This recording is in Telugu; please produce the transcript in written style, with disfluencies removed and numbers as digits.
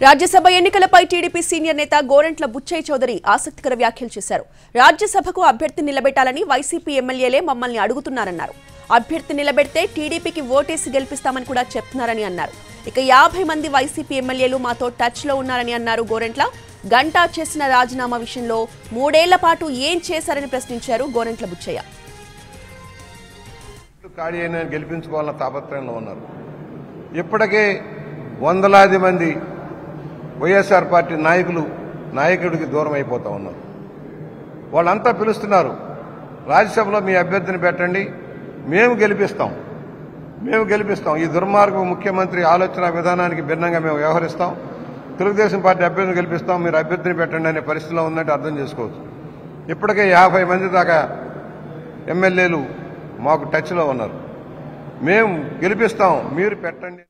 రాజ్యసభ ఎన్నికలపై టీడీపీ సీనియర్ నేత గోరంట్ల బుచ్చయ్య చౌదరి ఆసక్తికర వ్యాఖ్యలు చేశారు. రాజ్యసభకు అభ్యర్థి నిలబెట్టాలని వైసీపీ ఎమ్మెల్యేలే మమ్మల్ని అడుగుతున్నారన్నారు. అభ్యర్థి నిలబెడితే టీడీపీకి ఓటేసి గెలిపిస్తామని కూడా చెప్తున్నారని అన్నారు. ఇక 50 మంది వైసీపీ ఎమ్మెల్యేలు మాతో టచ్ లో ఉన్నారని అన్నారు గోరంట్ల. గంటా చేసిన రాజీనామా విషయంలో 3 ఏళ్ల పాటు ఏం చేశారని ప్రశ్నించారు గోరంట్ల బుచ్చయ్య. గెలిపించుకోవాలన్న తాపత్రయంలో ఉన్నారు. ఇప్పటికే వందలాది మంది వైఎస్ఆర్ పార్టీ నాయకుడికి దూరం అయిపోతా ఉన్నారు. వాళ్ళంతా పిలుస్తున్నారు, రాజ్యసభలో మీ అభ్యర్థిని పెట్టండి, మేము గెలిపిస్తాం. ఈ దుర్మార్గ ముఖ్యమంత్రి ఆలోచన విధానానికి భిన్నంగా మేము వ్యవహరిస్తాం, తెలుగుదేశం పార్టీ అభ్యర్థిని గెలిపిస్తాం, మీరు అభ్యర్థిని పెట్టండి అనే పరిస్థితిలో ఉందంటే అర్థం చేసుకోవచ్చు. ఇప్పటికే 50 మంది దాకా ఎమ్మెల్యేలు మాకు టచ్లో ఉన్నారు. మేము గెలిపిస్తాం, మీరు పెట్టండి.